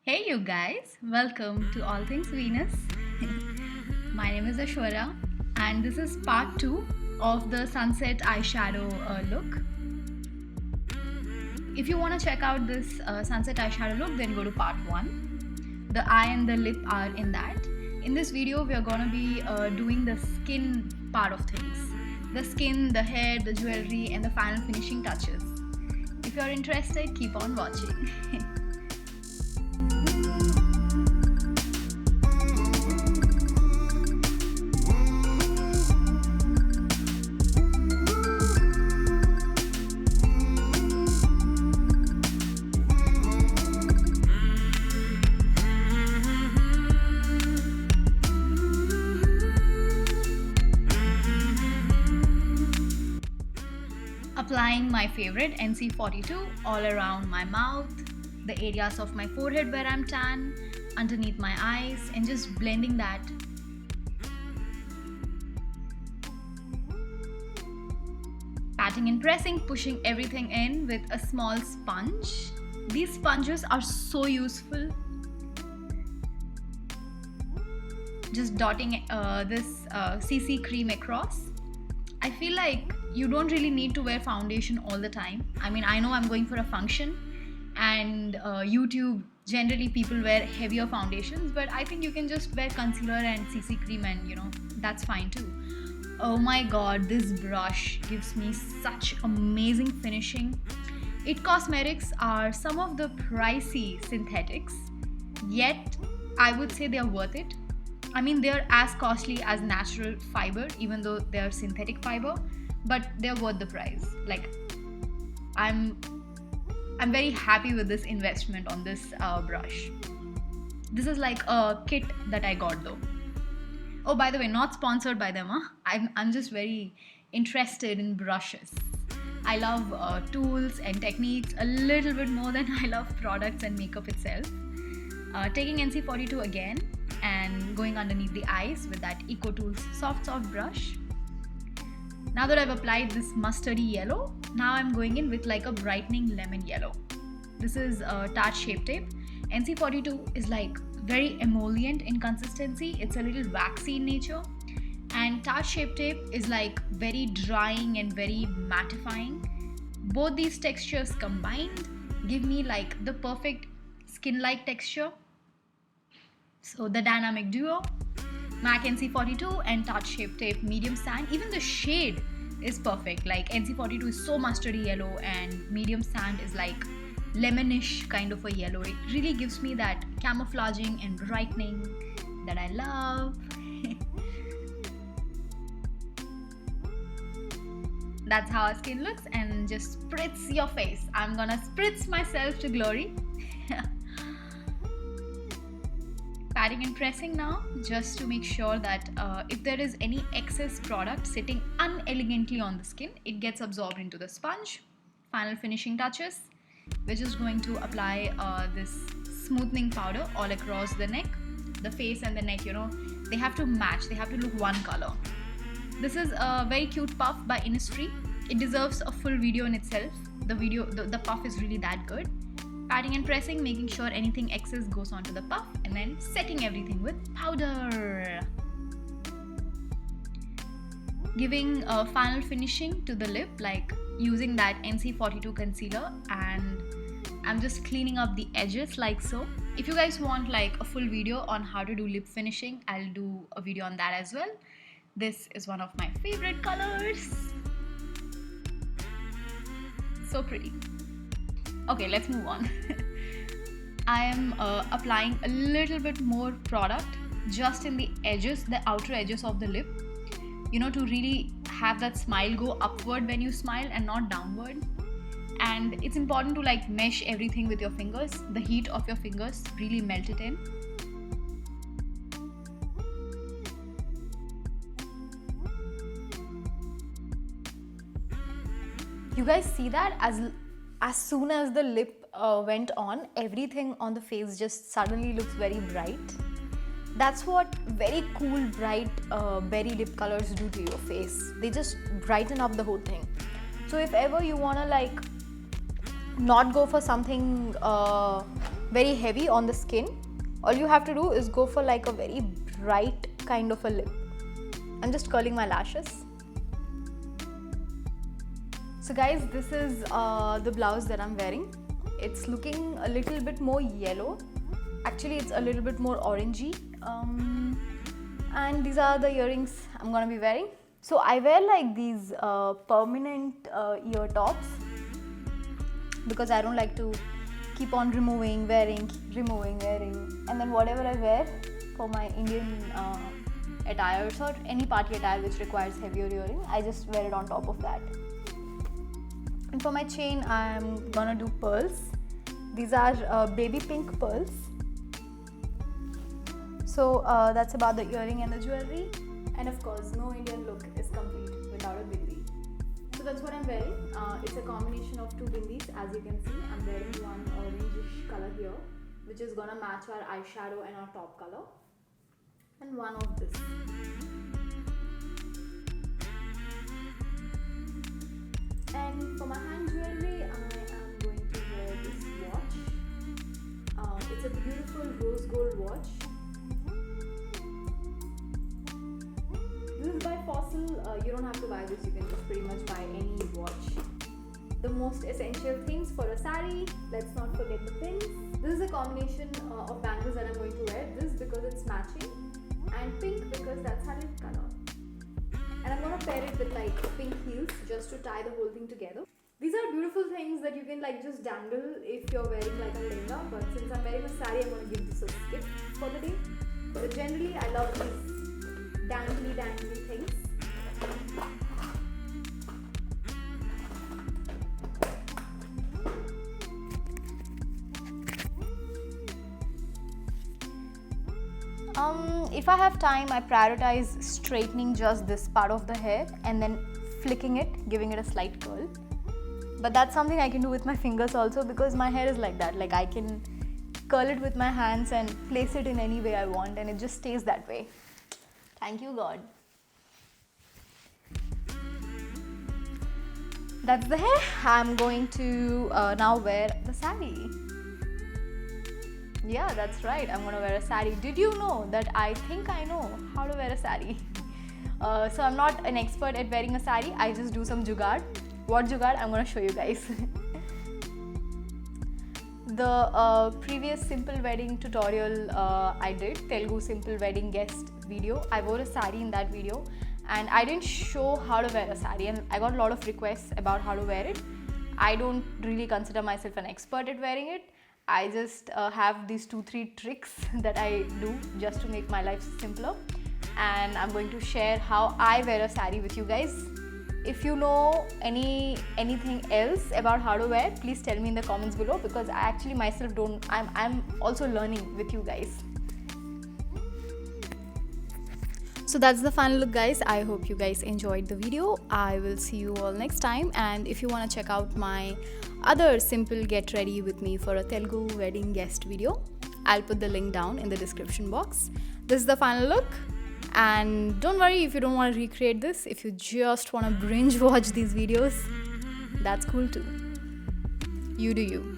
Hey you guys, welcome to All Things Venus. My name is Ashwara and this is part 2 of the sunset eyeshadow look. If you want to check out this sunset eyeshadow look, then go to part 1. The eye and the lip are in that. In this video, we are going to be doing the skin part of things. The skin, the hair, the jewelry and the final finishing touches. If you are interested, keep on watching. Applying my favorite NC42 all around my mouth, the areas of my forehead where I'm tan, underneath my eyes, and just blending that. Patting and pressing, pushing everything in with a small sponge. These sponges are so useful. Just dotting this CC cream across. I feel like you don't really need to wear foundation all the time. I mean, I know I'm going for a function and YouTube, generally people wear heavier foundations, but I think you can just wear concealer and CC cream and that's fine too. Oh my god, this brush gives me such amazing finishing. IT Cosmetics are some of the pricey synthetics, yet I would say they are worth it. I mean, they're as costly as natural fiber, even though they're synthetic fiber, but they're worth the price. Like, I'm very happy with this investment on this brush. This is like a kit that I got though. Oh, by the way, not sponsored by them. I'm just very interested in brushes. I love tools and techniques a little bit more than I love products and makeup itself. Taking NC42 again and going underneath the eyes with that EcoTools soft brush. Now that I've applied this mustardy yellow, now I'm going in with like a brightening lemon yellow. This is Tarte Shape Tape. NC42 is like very emollient in consistency. It's a little waxy in nature. And Tarte Shape Tape is like very drying and very mattifying. Both these textures combined give me like the perfect skin-like texture. So the dynamic duo, MAC NC42 and Tarte Shape Tape medium sand. Even the shade is perfect. Like NC42 is so mustardy yellow and medium sand is like lemonish kind of a yellow. It really gives me that camouflaging and brightening that I love. That's how our skin looks, and just spritz your face. I'm gonna spritz myself to glory. Patting and pressing now, just to make sure that if there is any excess product sitting unelegantly on the skin, it gets absorbed into the sponge. Final finishing touches. We're just going to apply this smoothing powder all across the neck. The face and the neck, they have to match. They have to look one color. This is a very cute puff by Innisfree. It deserves a full video in itself. The puff is really that good. Patting and pressing, making sure anything excess goes onto the puff, and then setting everything with powder. Giving a final finishing to the lip, like using that NC42 concealer, and I'm just cleaning up the edges like so. If you guys want like a full video on how to do lip finishing, I'll do a video on that as well. This is one of my favorite colors. So pretty. Okay, let's move on. I am applying a little bit more product just in the edges, the outer edges of the lip, to really have that smile go upward when you smile and not downward. And it's important to like mesh everything with your fingers. The heat of your fingers really melt it in. You guys see that? As soon as the lip went on, everything on the face just suddenly looks very bright. That's what very cool, bright berry lip colors do to your face. They just brighten up the whole thing. So if ever you wanna like not go for something very heavy on the skin. All you have to do is go for like a very bright kind of a lip. I'm just curling my lashes. So guys, this is the blouse that I'm wearing. It's looking a little bit more yellow. Actually, it's a little bit more orangey. And these are the earrings I'm gonna be wearing. So I wear like these permanent ear tops because I don't like to keep on removing, wearing, removing, wearing. And then whatever I wear for my Indian attires or any party attire which requires heavier earring, I just wear it on top of that. And for my chain, I'm gonna do pearls. These are baby pink pearls. So that's about the earring and the jewelry. And of course, no Indian look is complete without a bindi. So that's what I'm wearing. It's a combination of two bindis. As you can see, I'm wearing one orangish color here, which is gonna match our eyeshadow and our top color. And one of this. And for my hand jewelry, I am going to wear this watch. It's a beautiful rose gold watch. This is by Fossil. You don't have to buy this, you can just pretty much buy any watch. The most essential things for a sari, let's not forget the pins. This is a combination of bangles that I'm going to wear. This because it's matching, and pink because that's our lip color. And I'm gonna pair it with like pink heels just to tie the whole thing together. These are beautiful things that you can like just dangle if you're wearing like a lehenga, but since I'm wearing a sari, I'm gonna give this a skip for the day. But generally, I love these dangly things. If I have time, I prioritize straightening just this part of the hair and then flicking it, giving it a slight curl. But that's something I can do with my fingers also because my hair is like that. Like I can curl it with my hands and place it in any way I want and it just stays that way. Thank you, God. That's the hair. I'm going to now wear the sari. Yeah, that's right. I'm gonna wear a sari. Did you know that I think I know how to wear a sari? So I'm not an expert at wearing a sari. I just do some jugaad. What jugaad? I'm gonna show you guys. The previous simple wedding tutorial I did, Telugu simple wedding guest video, I wore a sari in that video and I didn't show how to wear a sari and I got a lot of requests about how to wear it. I don't really consider myself an expert at wearing it. I just have these 2-3 tricks that I do just to make my life simpler, and I'm going to share how I wear a sari with you guys. If you know anything else about how to wear, please tell me in the comments below because I actually myself don't. I'm also learning with you guys. So that's the final look, guys. I hope you guys enjoyed the video. I will see you all next time, and if you want to check out my other simple get ready with me for a Telugu wedding guest video, I'll put the link down in the description box. This is the final look, and don't worry if you don't want to recreate this. If you just want to binge watch these videos, that's cool too. You do you.